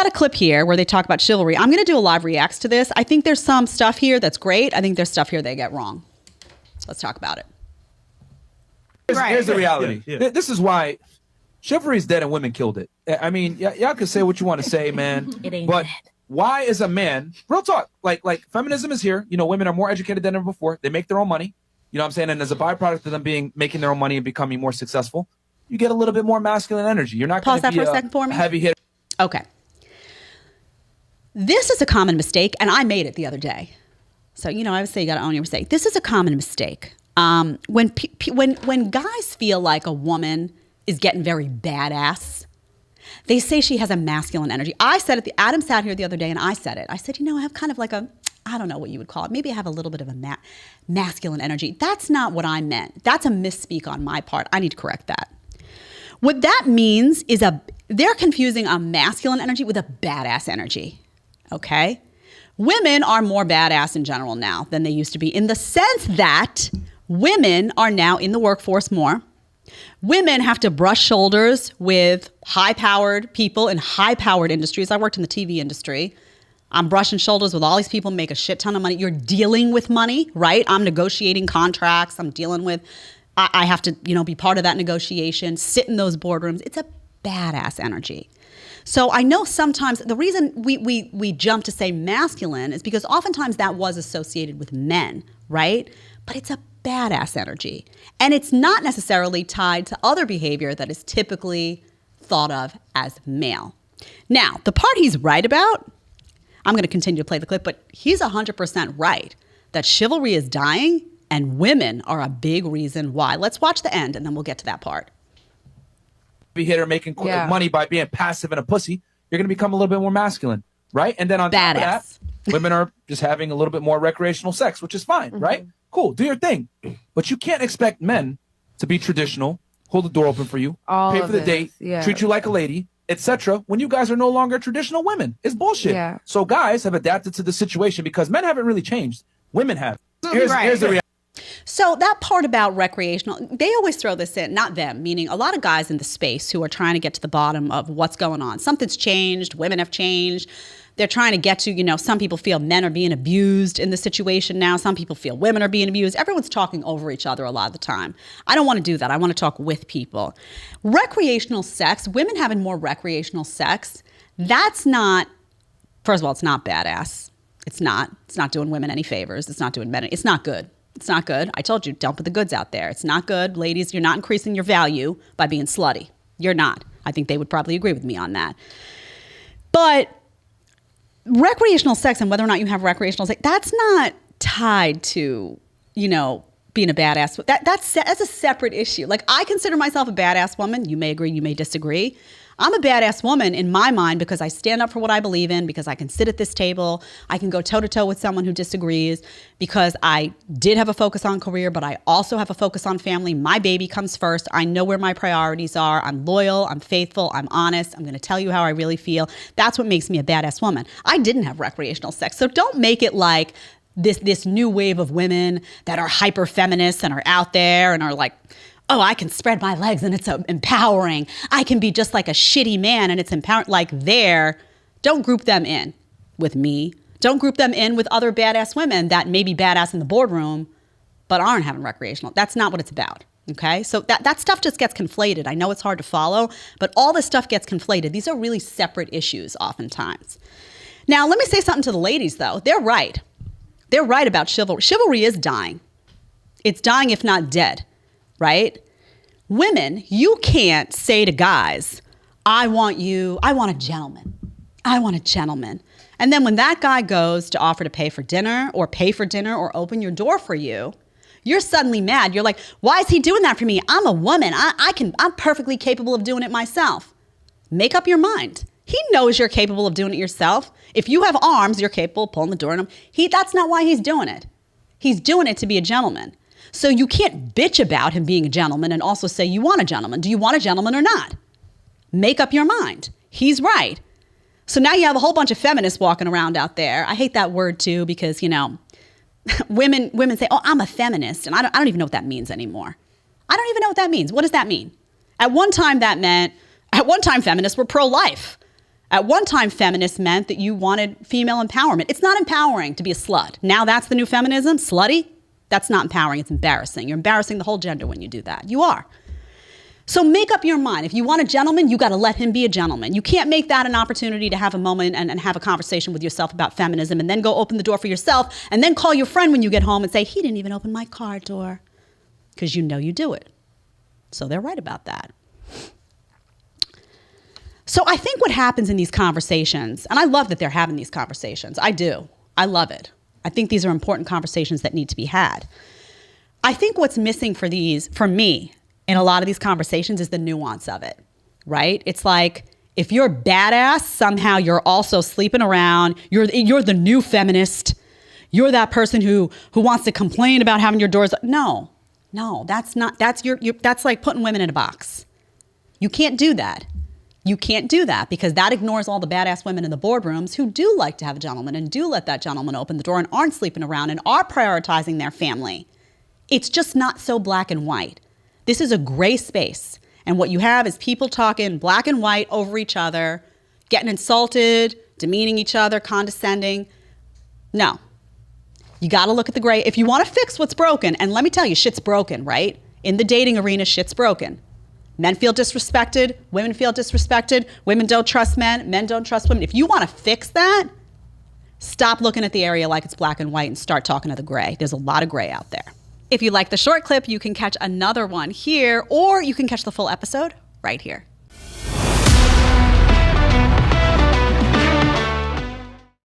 got a clip here where they talk about chivalry. I'm going to do a live reacts to this. I think there's some stuff here that's great. I think there's stuff here they get wrong. Let's talk about it. Here's the reality. Yeah. This is why chivalry is dead and women killed it. I mean, y'all can say what you want to say, man. It ain't but dead. why is a man, real talk, like feminism is here. You know, women are more educated than ever before. They make their own money. You know what I'm saying? And as a byproduct of them making their own money and becoming more successful, you get a little bit more masculine energy. You're not going to be Pause that for a second for me. Heavy hitter. Okay. This is a common mistake, and I made it the other day. So, you know, I would say you got to own your mistake. This is a common mistake. When guys feel like a woman is getting very badass, they say she has a masculine energy. I said it. Adam sat here the other day, and I said it. I said, you know, I have kind of like I don't know what you would call it. Maybe I have a little bit of a masculine energy. That's not what I meant. That's a misspeak on my part. I need to correct that. What that means is they're confusing a masculine energy with a badass energy, okay? Women are more badass in general now than they used to be, in the sense that women are now in the workforce more. Women have to brush shoulders with high-powered people in high-powered industries. I worked in the TV industry. I'm brushing shoulders with all these people, make a shit ton of money. You're dealing with money, right? I'm negotiating contracts. I'm dealing with, I have to, you know, be part of that negotiation, sit in those boardrooms. It's a badass energy. So I know sometimes the reason we jump to say masculine is because oftentimes that was associated with men, right? But it's a badass energy. And it's not necessarily tied to other behavior that is typically thought of as male. Now, the part he's right about, I'm going to continue to play the clip, but he's 100% right that chivalry is dying and women are a big reason why. Let's watch the end and then we'll get to that part. Heavy hitter making money by being passive and a pussy, you're going to become a little bit more masculine, right? And then on top of that, women are just having a little bit more recreational sex, which is fine, right? Cool, do your thing. But you can't expect men to be traditional, hold the door open for you, pay for the date, treat you like a lady, etc. when you guys are no longer traditional women. It's bullshit. Yeah. So guys have adapted to the situation because men haven't really changed. Women have. Here's the reality. So that part about recreational, they always throw this in, not them, meaning a lot of guys in the space who are trying to get to the bottom of what's going on. Something's changed. Women have changed. They're trying to get to, you know, some people feel men are being abused in the situation now. Some people feel women are being abused. Everyone's talking over each other a lot of the time. I don't want to do that. I want to talk with people. Recreational sex, women having more recreational sex, that's not, first of all, it's not badass. It's not doing women any favors. It's not doing men. It's not good. It's not good. I told you, don't put the goods out there. It's not good. Ladies, you're not increasing your value by being slutty. You're not. I think they would probably agree with me on that. But recreational sex and whether or not you have recreational sex, that's not tied to, you know, being a badass. That's a separate issue. Like, I consider myself a badass woman. You may agree, you may disagree. I'm a badass woman in my mind because I stand up for what I believe in, because I can sit at this table, I can go toe-to-toe with someone who disagrees, because I did have a focus on career, but I also have a focus on family. My baby comes first. I know where my priorities are. I'm loyal, I'm faithful, I'm honest. I'm going to tell you how I really feel. That's what makes me a badass woman. I didn't have recreational sex, so don't make it like this new wave of women that are hyper feminists and are out there and are like, oh, I can spread my legs and it's empowering. I can be just like a shitty man and it's empowering. Like, don't group them in with me. Don't group them in with other badass women that may be badass in the boardroom but aren't having recreational. That's not what it's about, okay? So that stuff just gets conflated. I know it's hard to follow, but all this stuff gets conflated. These are really separate issues oftentimes. Now, let me say something to the ladies, though. They're right. They're right about chivalry. Chivalry is dying. It's dying, if not dead. Right? Women, you can't say to guys, I want a gentleman. I want a gentleman. And then when that guy goes to offer to pay for dinner or open your door for you, you're suddenly mad. You're like, why is he doing that for me? I'm a woman. I'm perfectly capable of doing it myself. Make up your mind. He knows you're capable of doing it yourself. If you have arms, you're capable of pulling the door on him. That's not why he's doing it. He's doing it to be a gentleman. So you can't bitch about him being a gentleman and also say you want a gentleman. Do you want a gentleman or not? Make up your mind. He's right. So now you have a whole bunch of feminists walking around out there. I hate that word too because, you know, women say, oh, I'm a feminist. And I don't even know what that means anymore. I don't even know what that means. What does that mean? At one time feminists were pro-life. At one time, feminist meant that you wanted female empowerment. It's not empowering to be a slut. Now that's the new feminism, slutty. That's not empowering, it's embarrassing. You're embarrassing the whole gender when you do that. You are. So make up your mind. If you want a gentleman, you got to let him be a gentleman. You can't make that an opportunity to have a moment and have a conversation with yourself about feminism and then go open the door for yourself and then call your friend when you get home and say, he didn't even open my car door. Because you know you do it. So they're right about that. So I think what happens in these conversations, and I love that they're having these conversations. I do. I love it. I think these are important conversations that need to be had. I think what's missing for me, in a lot of these conversations is the nuance of it, right? It's like, if you're badass, somehow you're also sleeping around. You're the new feminist. You're that person who wants to complain about having your doors. No, that's not, that's like putting women in a box. You can't do that. You can't do that because that ignores all the badass women in the boardrooms who do like to have a gentleman and do let that gentleman open the door and aren't sleeping around and are prioritizing their family. It's just not so black and white. This is a gray space. And what you have is people talking black and white over each other, getting insulted, demeaning each other, condescending. No. You got to look at the gray. If you want to fix what's broken, and let me tell you, shit's broken, right? In the dating arena, shit's broken. Men feel disrespected. Women feel disrespected. Women don't trust men. Men don't trust women. If you want to fix that, stop looking at the area like it's black and white and start talking to the gray. There's a lot of gray out there. If you like the short clip, you can catch another one here, or you can catch the full episode right here.